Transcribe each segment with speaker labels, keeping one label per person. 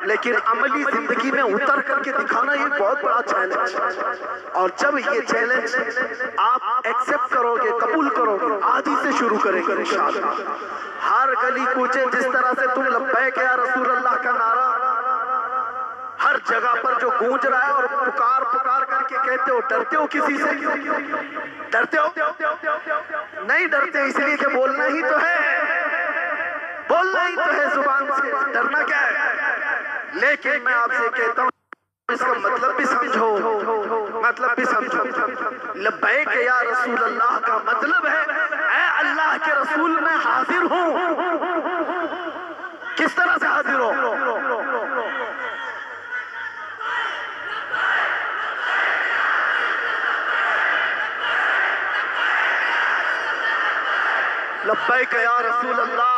Speaker 1: लेकिन अमली जिंदगी में उतर करके दिखाना ये बहुत बड़ा चैलेंज है। और जब ये चैलेंज आप एक्सेप्ट करोगे, कबूल करोगे, आज ही से शुरू करेंगे इंशाअल्लाह। हर गली कूचे जिस तरह से तुम लब्बैक या रसूल अल्लाह का नारा हर जगह पर जो गूंज रहा है और पुकार पुकार करके कहते हो, डरते हो किसी से? डरते हो? नहीं डरते, इसलिए कि बोलना ही तो है, बोलना ही तो है जुबान से, डरना क्या है। लेकिन मैं आपसे कहता हूँ इसका मतलब भी समझो, मतलब भी समझो। लब्बैक या रसूल अल्लाह का मतलब है ऐ अल्लाह के रसूल मैं हाजिर हूँ। किस तरह से हाजिर हो? लब्बैक या रसूल अल्लाह।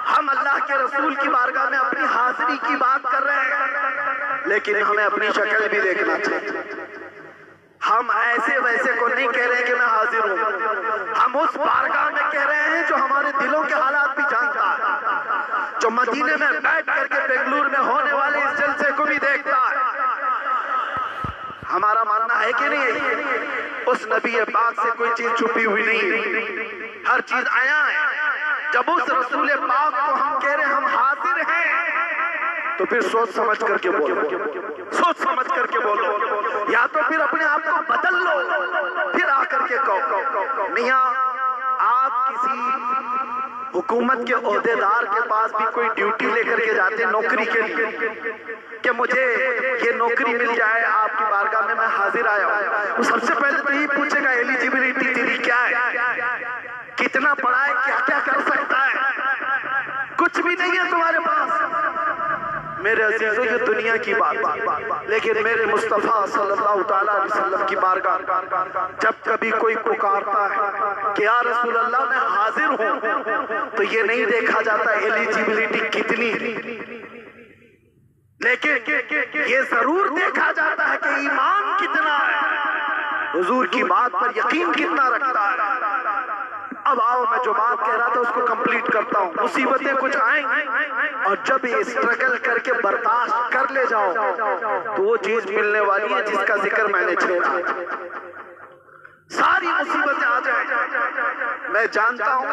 Speaker 1: हम अल्लाह के रसूल की बारगाह में अपनी हाजिरी की बात कर रहे हैं, लेकिन हमें अपनी शक्ल भी देखना चाहिए। हम ऐसे वैसे को नहीं कह रहे कि मैं हाजिर हूं, हम उस बारगाह में कह रहे हैं जो हमारे दिलों के हालात भी जानता है, जो मदीने में बैठ करके बेंगलुरु में होने वाले इस जलसे को भी देखता है। हमारा मानना है कि नहीं, उस नबी पाक से कोई चीज छुपी हुई नहीं, हर चीज आया है। जब उस रसूल पाक को हम कह रहे हैं हम हाजिर हैं, तो फिर सोच समझ करके बोलो, सोच समझ करके बोलो, या तो फिर अपने आप को बदल लो, फिर आकर के कहो। मियां आप किसी हुकूमत के ओहदेदार के पास भी कोई ड्यूटी लेकर के जाते नौकरी के लिए कि मुझे ये नौकरी मिल जाए, आपकी बारगाह में मैं हाजिर आया हूं, वो सबसे पहले तो यही पूछेगा एलिजिबिलिटी तेरी क्या है, कितना पढ़ा है, क्या क्या कर सकता है। कुछ भी नहीं है तुम्हारे पास मेरे अजीजों, ये दुनिया की बात। लेकिन मेरे मुस्तफा सल्लल्लाहु तआला अलैहि वसल्लम की बारगाह जब कभी कोई पुकारता है कि या रसूल अल्लाह मैं हाजिर हूं, तो ये नहीं देखा जाता एलिजिबिलिटी कितनी, लेकिन ये जरूर देखा जाता है कि ईमान कितना है, हुजूर की बात पर यकीन कितना रखता है। अब आओ, मैं जो बात कह रहा था उसको कंप्लीट करता हूँ। मुसीबतें कुछ आएंगी और जब ये स्ट्रगल करके बर्दाश्त कर ले जाओ तो वो चीज मिलने वाली है जिसका जिक्र मैंने छेड़ा। सारी मुसीबतें आ जाए मैं जानता हूँ,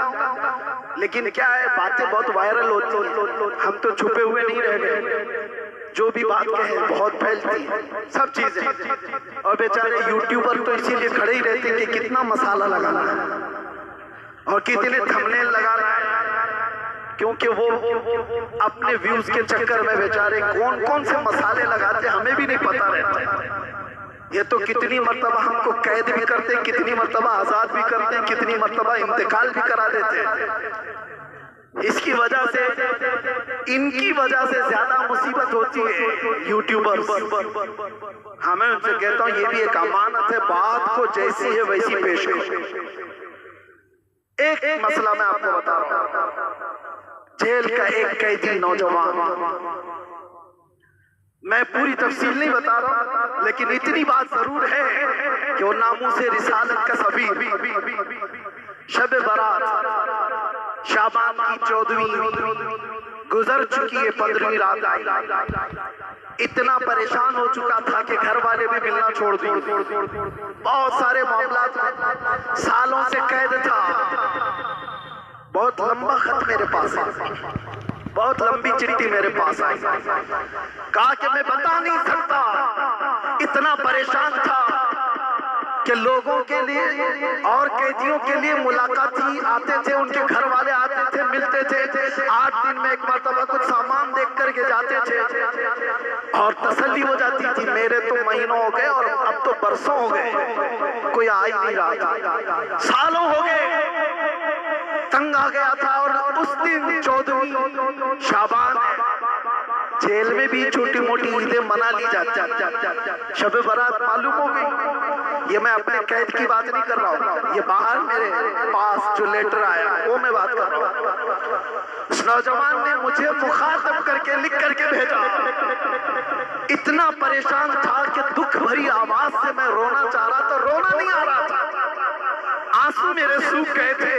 Speaker 1: लेकिन क्या है बातें बहुत वायरल होती हैं, हम तो छुपे हुए नहीं रह गए। जो भी बात कहे बहुत फैलती है सब चीजें, और बेचारे यूट्यूबर तो इसीलिए खड़े ही रहते हैं कि कितना मसाला लगाना है और कितने थंबनेल लगा रहा है, क्योंकि वो अपने व्यूज के चक्कर में बेचारे कौन कौन से मसाले लगाते हमें भी नहीं पता रहता। ये तो कितनी मर्तबा हमको कैद भी करते हैं, कितनी मर्तबा आजाद भी करते हैं, कितनी मर्तबा इंतकाल भी करा देते हैं। इसकी वजह से, इनकी वजह से ज्यादा मुसीबत होती है यूट्यूबर्स। हमें उनसे कहता हूँ ये भी एक अमानत है, बात को जैसी है वैसी पेश करो। एक मसला मैं आपको बता रहा हूं, जेल का एक कैदी नौजवान, मैं पूरी तफसील नहीं बता रहा हूं, लेकिन इतनी बात जरूर है कि वो नामूसे रिसालत का सफीर शब बारात शाबान की 14वीं गुजर चुकी है, 15वीं रात आई। इतना परेशान हो चुका था कि घर वाले भी मिलना छोड़ दिए। बहुत सारे मामलात में सालों से कैद था। बहुत लंबा खत मेरे पास है, बहुत लंबी चिट्ठी मेरे पास आई, कहा कि मैं बता नहीं सकता, इतना परेशान था कि लोगों के लिए और कैदियों के लिए मुलाकात ही आते थे, उनके घर वाले आते थे, मिलते थे, 8 दिन में एक मरतबा कुछ सामान देख करके जाते थे और तसल्ली हो जाती थी। मेरे तो महीनों हो गए और अब तो बरसों हो गए, कोई आ ही नहीं रहा, सालों हो गए, तंग आ गया था। और उस दिन 14वीं शाबान, जेल में भी छोटी मोटी ईदें मना ली जाती, शब बारात मालूम हो गई। ये मैं अपने कैद की बात नहीं कर रहा हूँ, ये बाहर मेरे पास जो लेटर आया वो मैं बात कर रहा हूँ। उस नौजवान ने मुझे मुखातब करके लिख करके भेजा, इतना परेशान था कि दुख भरी आवाज से मैं रोना चाह रहा था, रोना नहीं आ रहा था, आंसू मेरे सूख गए थे।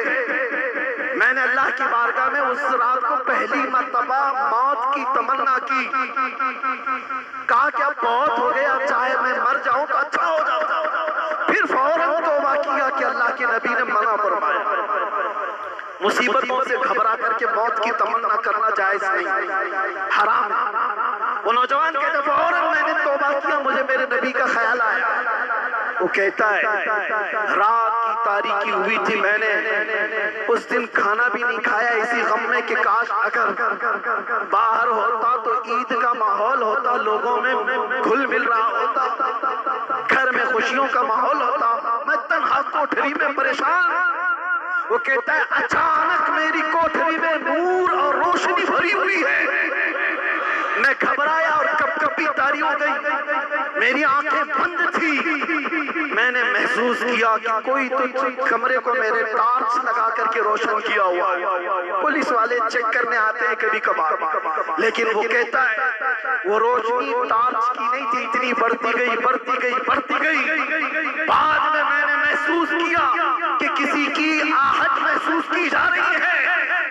Speaker 1: मैंने अल्लाह की बारगाह में उस रात को पहली मर्तबा मौत की तमन्ना की। कहा क्या बहुत हो गया, चाहे मैं मर जाऊं तो अच्छा हो जाऊं। फिर फौरन तौबा किया कि अल्लाह के नबी ने मना फरमाया, मुसीबतों से घबरा करके मौत की तमन्ना करना जायज नहीं, हराम है। वो नौजवान कहते फौरन मैंने तौबा किया, मुझे मेरे नबी का ख्याल आया। वो कहता है रात की तारीकी हुई थी, मैंने उस दिन खाना भी नहीं खाया इसी गम में कि काश अगर बाहर होता तो ईद का माहौल होता, लोगों में घुल मिल रहा होता, घर में खुशियों का माहौल होता, मैं तन्हा कोठरी में परेशान। वो कहता है अचानक मेरी कोठरी में नूर और रोशनी भरी हुई है, मैं घबराया और कपकपी तारी हो गई, मेरी आंखें बंद थी। मैंने महसूस किया कि कोई तो कमरे को मेरे टार्च लगा करके रोशन किया हुआ। पुलिस वाले चेक करने आते हैं कभी कभार, लेकिन वो कहता है वो रोशनी टार्च की नहीं थी, इतनी बढ़ती गई बढ़ती गई बढ़ती गई। बाद में मैंने महसूस किया कि किसी की आहट महसूस की जा रही है।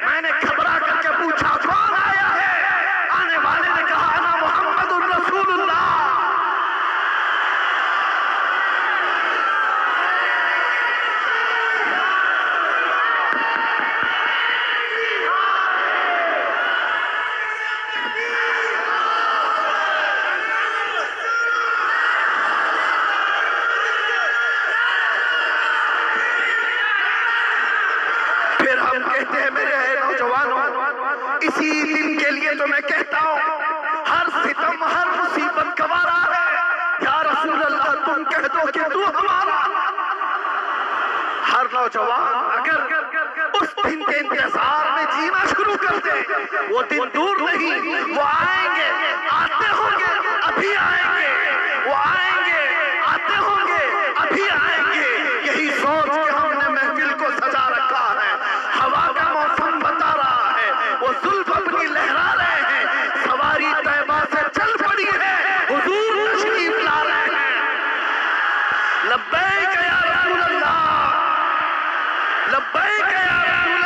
Speaker 1: मैंने घबरा करके पूछा कौन आया है? आने वाले ने कहा अना मोहम्मदुर रसूलुल्लाह। फिर हम कहते हैं मेरे नौजवानों, इसी दिन के लिए तो मैं कहता हूँ हर सितम हर मुसीबत गवारा है। या रसूल अल्लाह तुम कह दो कि तू हमारा। हर नौजवान अगर उस दिन के इंतजार में जीना शुरू कर दे, वो दिन दूर नहीं, वो आएंगे, आते होंगे, अभी आएंगे, वो आएंगे, आते होंगे, अभी आएंगे। यही सोच के हमने महफिल को सजा रखा है। हवा का मौसम बता रहा है, वो जुल्फ अपनी लहरा रहे हैं, सवारी तैबा से चल पड़ी है, हुजूर तशरीफ ला रहे हैं। लब्बैक या रसूल अल्लाह, लब्बैक या रसूल